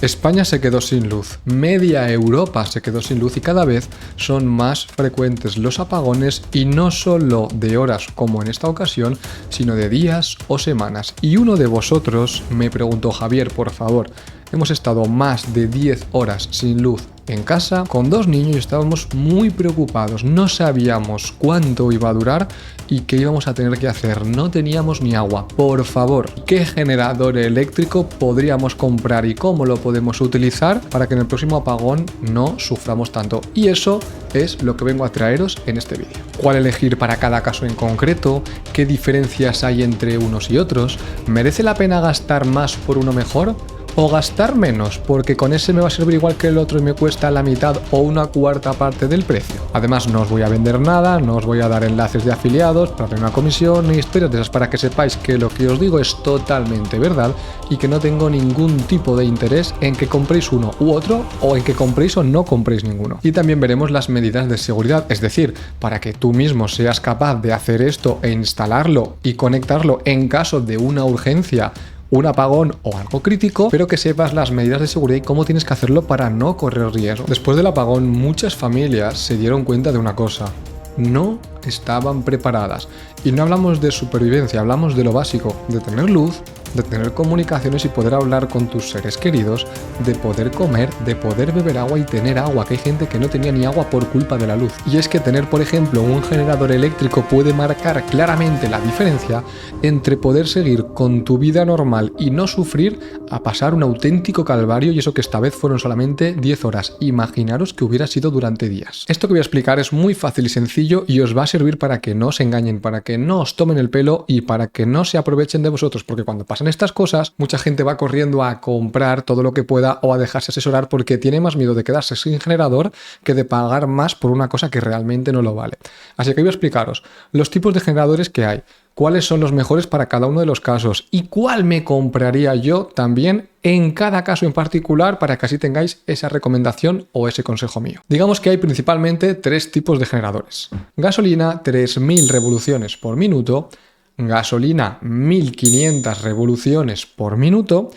España se quedó sin luz, media Europa se quedó sin luz y cada vez son más frecuentes los apagones y no solo de horas como en esta ocasión, sino de días o semanas. Y uno de vosotros me preguntó: Javier, por favor, hemos estado más de 10 horas sin luz en casa con 2 niños y estábamos muy preocupados, no sabíamos cuánto iba a durar y qué íbamos a tener que hacer, no teníamos ni agua. Por favor, ¿qué generador eléctrico podríamos comprar y cómo lo podemos utilizar para que en el próximo apagón no suframos tanto? Y eso es lo que vengo a traeros en este vídeo. ¿Cuál elegir para cada caso en concreto? ¿Qué diferencias hay entre unos y otros? ¿Merece la pena gastar más por uno mejor? ¿O gastar menos porque con ese me va a servir igual que el otro y me cuesta la mitad o una cuarta parte del precio? Además, no os voy a vender nada, no os voy a dar enlaces de afiliados para tener una comisión ni historias de esas, para que sepáis que lo que os digo es totalmente verdad y que no tengo ningún tipo de interés en que compréis uno u otro o en que compréis o no compréis ninguno. Y también veremos las medidas de seguridad, es decir, para que tú mismo seas capaz de hacer esto e instalarlo y conectarlo en caso de una urgencia, un apagón o algo crítico, pero que sepas las medidas de seguridad y cómo tienes que hacerlo para no correr riesgo. Después del apagón, muchas familias se dieron cuenta de una cosa: no estaban preparadas. Y no hablamos de supervivencia, hablamos de lo básico, de tener luz, de tener comunicaciones y poder hablar con tus seres queridos, de poder comer, de poder beber agua y tener agua, que hay gente que no tenía ni agua por culpa de la luz. Y es que tener, por ejemplo, un generador eléctrico puede marcar claramente la diferencia entre poder seguir con tu vida normal y no sufrir a pasar un auténtico calvario, y eso que esta vez fueron solamente 10 horas. Imaginaros que hubiera sido durante días. Esto que voy a explicar es muy fácil y sencillo y os va a servir para que no os engañen, para que no os tomen el pelo y para que no se aprovechen de vosotros, porque cuando pasan estas cosas, mucha gente va corriendo a comprar todo lo que pueda o a dejarse asesorar porque tiene más miedo de quedarse sin generador que de pagar más por una cosa que realmente no lo vale. Así que voy a explicaros los tipos de generadores que hay, cuáles son los mejores para cada uno de los casos y cuál me compraría yo también en cada caso en particular, para que así tengáis esa recomendación o ese consejo mío. Digamos que hay principalmente 3 tipos de generadores: gasolina 3000 revoluciones por minuto, gasolina 1500 revoluciones por minuto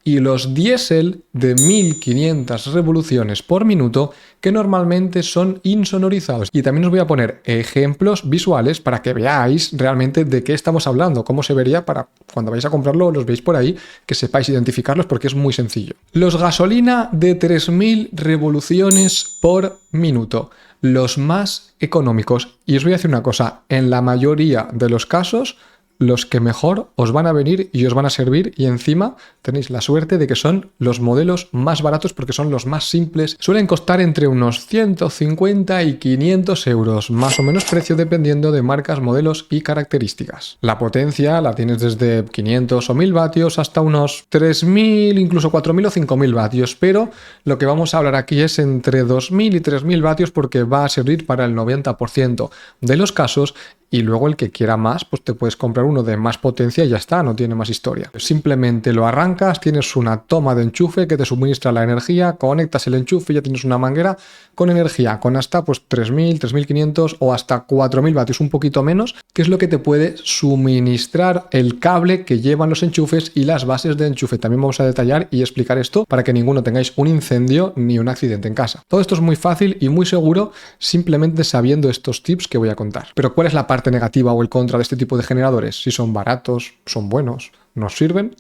y los diésel de 1500 revoluciones por minuto, que normalmente son insonorizados. Y también os voy a poner ejemplos visuales para que veáis realmente de qué estamos hablando, cómo se vería, para cuando vais a comprarlo los veis por ahí, que sepáis identificarlos porque es muy sencillo. Los gasolina de 3000 revoluciones por minuto, los más económicos. Y os voy a decir una cosa: en la mayoría de los casos, los que mejor os van a venir y os van a servir, y encima tenéis la suerte de que son los modelos más baratos porque son los más simples. Suelen costar entre unos 150 y 500 euros, más o menos precio dependiendo de marcas, modelos y características. La potencia la tienes desde 500 o 1000 vatios hasta unos 3000, incluso 4000 o 5000 vatios, pero lo que vamos a hablar aquí es entre 2000 y 3000 vatios porque va a servir para el 90% de los casos. Y luego el que quiera más, pues te puedes comprar uno de más potencia y ya está, no tiene más historia. Simplemente lo arrancas, tienes una toma de enchufe que te suministra la energía, conectas el enchufe y ya tienes una manguera con energía, con hasta pues 3000, 3500 o hasta 4000 vatios, un poquito menos, que es lo que te puede suministrar el cable que llevan los enchufes y las bases de enchufe. También vamos a detallar y explicar esto para que ninguno tengáis un incendio ni un accidente en casa. Todo esto es muy fácil y muy seguro simplemente sabiendo estos tips que voy a contar. Pero ¿cuál es la parte negativa o el contra de este tipo de generadores? Si son baratos, son buenos, nos sirven.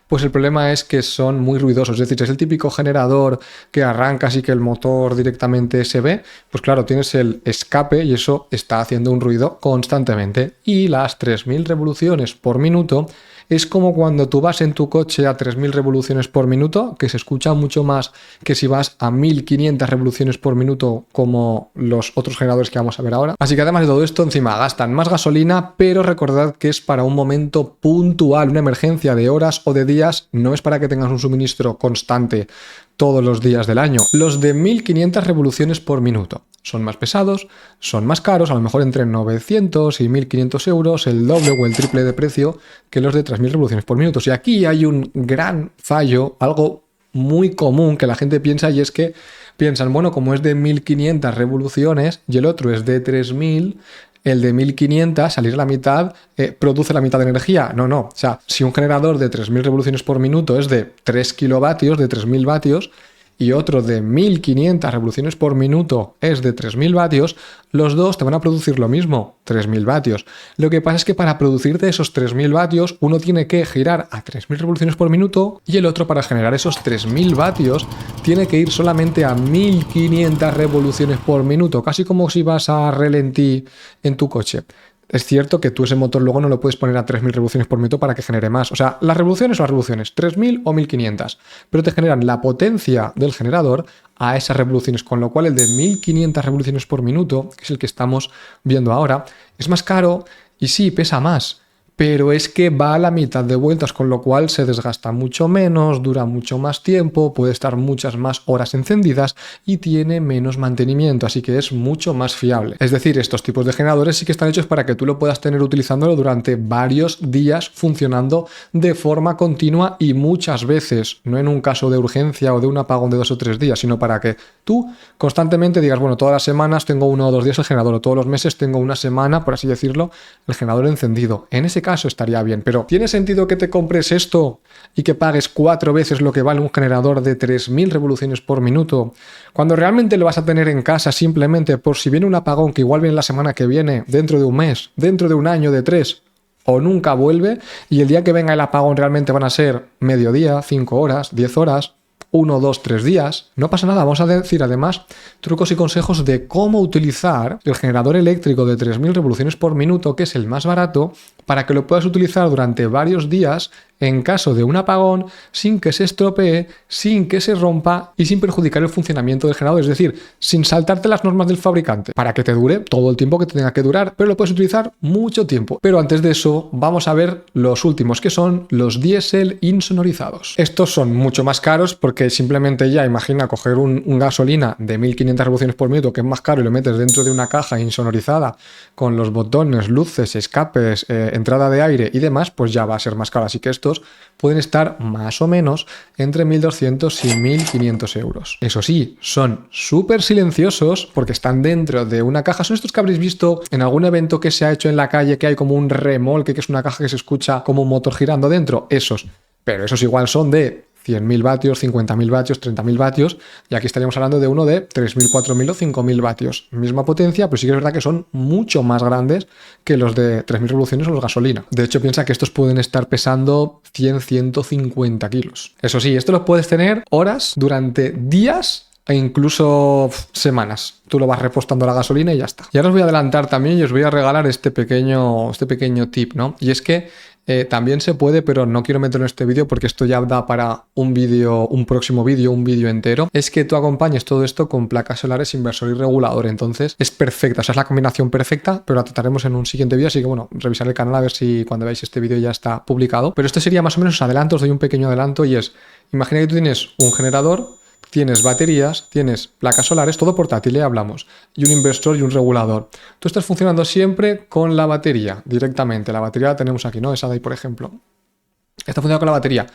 Pues el problema es que son muy ruidosos, es decir, es el típico generador que arrancas y que el motor directamente se ve, pues claro, tienes el escape y eso está haciendo un ruido constantemente. Y las 3000 revoluciones por minuto es como cuando tú vas en tu coche a 3000 revoluciones por minuto, que se escucha mucho más que si vas a 1500 revoluciones por minuto como los otros generadores que vamos a ver ahora. Así que además de todo esto, encima gastan más gasolina, pero recordad que es para un momento puntual, una emergencia de horas o de días, no es para que tengas un suministro constante todos los días del año. Los de 1500 revoluciones por minuto son más pesados, son más caros, a lo mejor entre 900 y 1500 euros, el doble o el triple de precio que los de 3000 revoluciones por minuto. Y aquí hay un gran fallo, algo muy común que la gente piensa, y es que piensan, bueno, como es de 1500 revoluciones y el otro es de 3000, el de 1500, salir a la mitad, produce la mitad de energía. No, no. O sea, si un generador de 3000 revoluciones por minuto es de 3 kilovatios, de 3000 vatios, y otro de 1500 revoluciones por minuto es de 3000 vatios, los dos te van a producir lo mismo, 3000 vatios. Lo que pasa es que para producirte esos 3000 vatios, uno tiene que girar a 3000 revoluciones por minuto y el otro, para generar esos 3000 vatios, tiene que ir solamente a 1500 revoluciones por minuto, casi como si vas a ralentí en tu coche. Es cierto que tú ese motor luego no lo puedes poner a 3000 revoluciones por minuto para que genere más. O sea, las revoluciones son las revoluciones, 3000 o 1500, pero te generan la potencia del generador a esas revoluciones, con lo cual el de 1500 revoluciones por minuto, que es el que estamos viendo ahora, es más caro y sí, pesa más, pero es que va a la mitad de vueltas, con lo cual se desgasta mucho menos, dura mucho más tiempo, puede estar muchas más horas encendidas y tiene menos mantenimiento, así que es mucho más fiable. Es decir, estos tipos de generadores sí que están hechos para que tú lo puedas tener utilizándolo durante varios días, funcionando de forma continua y muchas veces, no en un caso de urgencia o de un apagón de 2 o 3 días, sino para que tú constantemente digas, bueno, todas las semanas tengo 1 o 2 días el generador, o todos los meses tengo una semana, por así decirlo, el generador encendido. En ese caso estaría bien, pero ¿tiene sentido que te compres esto y que pagues 4 veces lo que vale un generador de 3000 revoluciones por minuto, cuando realmente lo vas a tener en casa simplemente por si viene un apagón que igual viene la semana que viene, dentro de un mes, dentro de un año, de 3, o nunca vuelve, y el día que venga el apagón realmente van a ser mediodía, 5 horas, 10 horas, 1, 2, 3 días? No pasa nada. Vamos a decir además trucos y consejos de cómo utilizar el generador eléctrico de 3000 revoluciones por minuto, que es el más barato, para que lo puedas utilizar durante varios días en caso de un apagón, sin que se estropee, sin que se rompa y sin perjudicar el funcionamiento del generador, es decir, sin saltarte las normas del fabricante, para que te dure todo el tiempo que te tenga que durar, pero lo puedes utilizar mucho tiempo. Pero antes de eso, vamos a ver los últimos, que son los diésel insonorizados. Estos son mucho más caros porque simplemente ya imagina coger un gasolina de 1500 revoluciones por minuto, que es más caro, y lo metes dentro de una caja insonorizada con los botones, luces, escapes, entrada de aire y demás, pues ya va a ser más caro. Así que estos pueden estar más o menos entre 1.200 y 1.500 euros. Eso sí, son súper silenciosos porque están dentro de una caja. Son estos que habréis visto en algún evento que se ha hecho en la calle, que hay como un remolque, que es una caja que se escucha como un motor girando dentro. Esos. Pero esos igual son de 100.000 vatios, 50.000 vatios, 30.000 vatios, y aquí estaríamos hablando de uno de 3.000, 4.000 o 5.000 vatios. Misma potencia, pero sí que es verdad que son mucho más grandes que los de 3.000 revoluciones o los gasolina. De hecho, piensa que estos pueden estar pesando 100, 150 kilos. Eso sí, esto lo puedes tener horas durante días e incluso semanas. Tú lo vas repostando la gasolina y ya está. Y ahora os voy a adelantar también y os voy a regalar este pequeño tip, ¿no? Y es que también se puede, pero no quiero meterlo en este vídeo porque esto ya da para un vídeo, un próximo vídeo, un vídeo entero. Es que tú acompañes todo esto con placas solares, inversor y regulador. Entonces es perfecta, o sea, es la combinación perfecta, pero la trataremos en un siguiente vídeo. Así que bueno, revisar el canal a ver si cuando veáis este vídeo ya está publicado. Pero este sería más o menos, os adelanto, os doy un pequeño adelanto y es, imagina que tú tienes un generador, tienes baterías, tienes placas solares, todo portátil, hablamos, y un inversor y un regulador. Tú estás funcionando siempre con la batería, directamente. La batería la tenemos aquí, ¿no? Esa de ahí, por ejemplo. Está funcionando con la batería.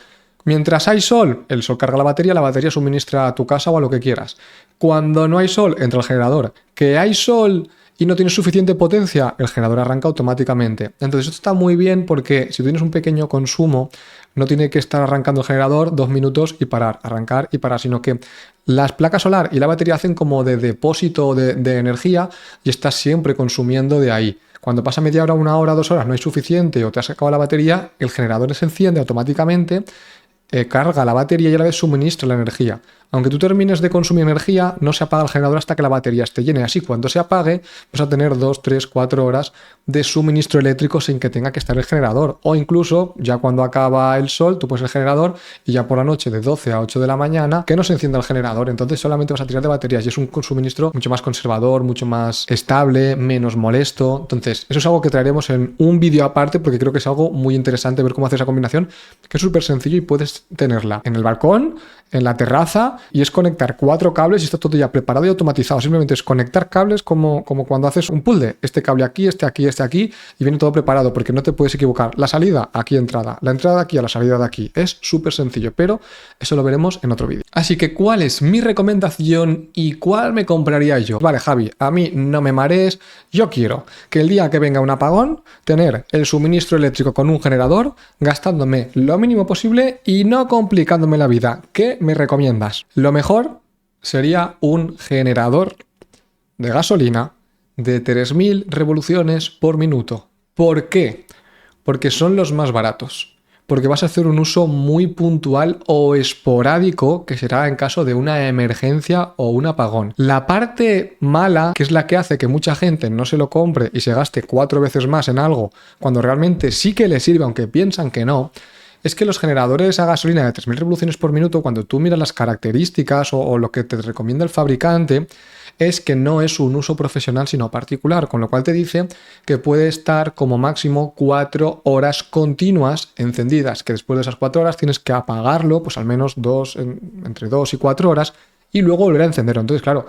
Mientras hay sol, el sol carga la batería suministra a tu casa o a lo que quieras. Cuando no hay sol, entra el generador. Que hay sol y no tienes suficiente potencia, el generador arranca automáticamente. Entonces esto está muy bien porque si tienes un pequeño consumo, no tiene que estar arrancando el generador 2 minutos y parar, arrancar y parar, sino que las placas solar y la batería hacen como de depósito de energía y estás siempre consumiendo de ahí. Cuando pasa media hora, 1 hora, 2 horas, no hay suficiente o te has acabado la batería, el generador se enciende automáticamente, carga la batería y a la vez suministra la energía. Aunque tú termines de consumir energía, no se apaga el generador hasta que la batería esté llena. Así, cuando se apague, vas a tener 2, 3, 4 horas de suministro eléctrico sin que tenga que estar el generador. O incluso, ya cuando acaba el sol, tú pones el generador y ya por la noche de 12 a 8 de la mañana, que no se encienda el generador. Entonces solamente vas a tirar de baterías y es un suministro mucho más conservador, mucho más estable, menos molesto. Entonces, eso es algo que traeremos en un vídeo aparte porque creo que es algo muy interesante ver cómo hacer esa combinación, que es súper sencillo y puedes tenerla en el balcón, en la terraza, y es conectar 4 cables y está todo ya preparado y automatizado. Simplemente es conectar cables como cuando haces un puzzle. Este cable aquí, este aquí y viene todo preparado porque no te puedes equivocar. La salida, aquí entrada. La entrada de aquí a la salida de aquí. Es súper sencillo, pero eso lo veremos en otro vídeo. Así que, ¿cuál es mi recomendación y cuál me compraría yo? Vale, Javi, a mí no me marees. Yo quiero que el día que venga un apagón, tener el suministro eléctrico con un generador, gastándome lo mínimo posible y no complicándome la vida. ¿Qué me recomiendas? Lo mejor sería un generador de gasolina de 3000 revoluciones por minuto. ¿Por qué? Porque son los más baratos. Porque vas a hacer un uso muy puntual o esporádico, que será en caso de una emergencia o un apagón. La parte mala, que es la que hace que mucha gente no se lo compre y se gaste 4 veces más en algo, cuando realmente sí que le sirve, aunque piensan que no, es que los generadores a gasolina de 3000 revoluciones por minuto, cuando tú miras las características o lo que te recomienda el fabricante, es que no es un uso profesional sino particular, con lo cual te dice que puede estar como máximo 4 horas continuas encendidas, que después de esas 4 horas tienes que apagarlo, pues al menos entre 2 y 4 horas, y luego volver a encenderlo. Entonces, claro,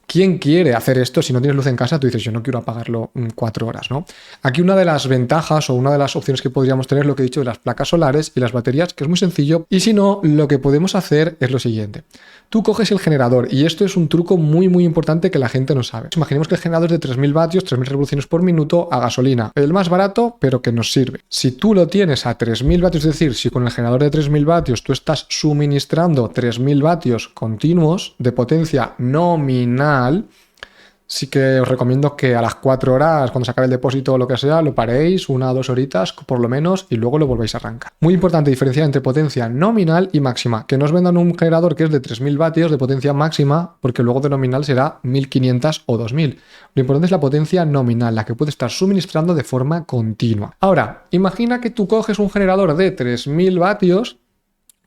¿quién quiere hacer esto si no tienes luz en casa? Tú dices, yo no quiero apagarlo 4 horas, ¿no? Aquí una de las ventajas o una de las opciones que podríamos tener es lo que he dicho de las placas solares y las baterías, que es muy sencillo. Y si no, lo que podemos hacer es lo siguiente. Tú coges el generador, y esto es un truco muy muy importante que la gente no sabe. Imaginemos que el generador es de 3000 vatios, 3000 revoluciones por minuto a gasolina. El más barato, pero que nos sirve. Si tú lo tienes a 3000 vatios, es decir, si con el generador de 3000 vatios tú estás suministrando 3000 vatios continuos de potencia nominal, sí que os recomiendo que a las 4 horas, cuando se acabe el depósito o lo que sea, lo paréis 1 o 2 horitas por lo menos y luego lo volvéis a arrancar. Muy importante diferenciar entre potencia nominal y máxima. Que no os vendan un generador que es de 3000 vatios de potencia máxima, porque luego de nominal será 1500 o 2000. Lo importante es la potencia nominal, la que puede estar suministrando de forma continua. Ahora, imagina que tú coges un generador de 3000 vatios,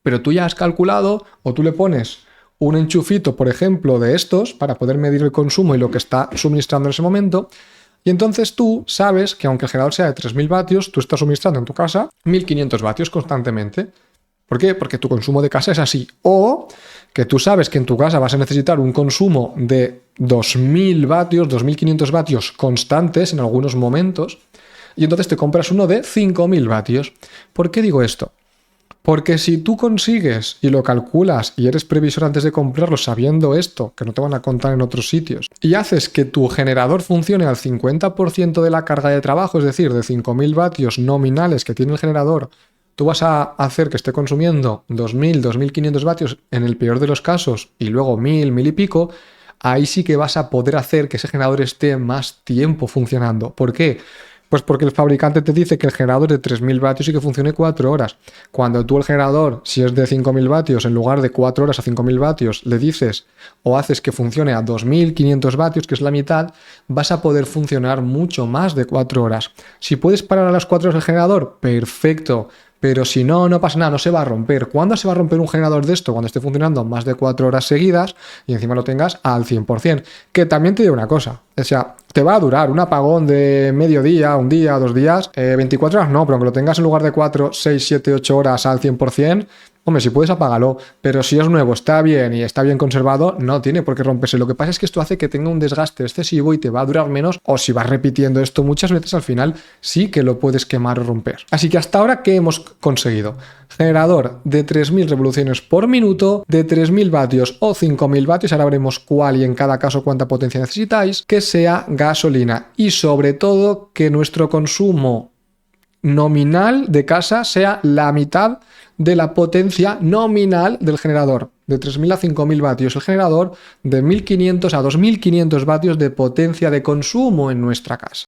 pero tú ya has calculado o tú le pones un enchufito, por ejemplo, de estos para poder medir el consumo y lo que está suministrando en ese momento. Y entonces tú sabes que aunque el generador sea de 3000 vatios, tú estás suministrando en tu casa 1500 vatios constantemente. ¿Por qué? Porque tu consumo de casa es así. O que tú sabes que en tu casa vas a necesitar un consumo de 2000 vatios, 2500 vatios constantes en algunos momentos. Y entonces te compras uno de 5000 vatios. ¿Por qué digo esto? Porque si tú consigues y lo calculas y eres previsor antes de comprarlo sabiendo esto, que no te van a contar en otros sitios, y haces que tu generador funcione al 50% de la carga de trabajo, es decir, de 5000 vatios nominales que tiene el generador, tú vas a hacer que esté consumiendo 2000, 2500 vatios en el peor de los casos y luego 1000, 1000 y pico, ahí sí que vas a poder hacer que ese generador esté más tiempo funcionando. ¿Por qué? Pues porque el fabricante te dice que el generador es de 3000 vatios y que funcione 4 horas. Cuando tú el generador, si es de 5000 vatios, en lugar de 4 horas a 5000 vatios, le dices o haces que funcione a 2500 vatios, que es la mitad, vas a poder funcionar mucho más de 4 horas. Si puedes parar a las 4 horas el generador, perfecto. Pero si no, no pasa nada, no se va a romper. ¿Cuándo se va a romper un generador de esto? Cuando esté funcionando más de 4 horas seguidas y encima lo tengas al 100%. Que también te digo una cosa, o sea, te va a durar un apagón de mediodía, un día, 2 días, 24 horas no, pero aunque lo tengas en lugar de 4, 6, 7, 8 horas al 100%, hombre, si puedes apágalo, pero si es nuevo, está bien y está bien conservado, no tiene por qué romperse. Lo que pasa es que esto hace que tenga un desgaste excesivo y te va a durar menos, o si vas repitiendo esto muchas veces, al final sí que lo puedes quemar o romper. Así que hasta ahora, ¿qué hemos conseguido? Generador de 3000 revoluciones por minuto, de 3000 vatios o 5000 vatios, ahora veremos cuál y en cada caso cuánta potencia necesitáis, que sea gasolina y sobre todo que nuestro consumo nominal de casa sea la mitad de la potencia nominal del generador, de 3000 a 5000 vatios el generador, de 1500 a 2500 vatios de potencia de consumo en nuestra casa.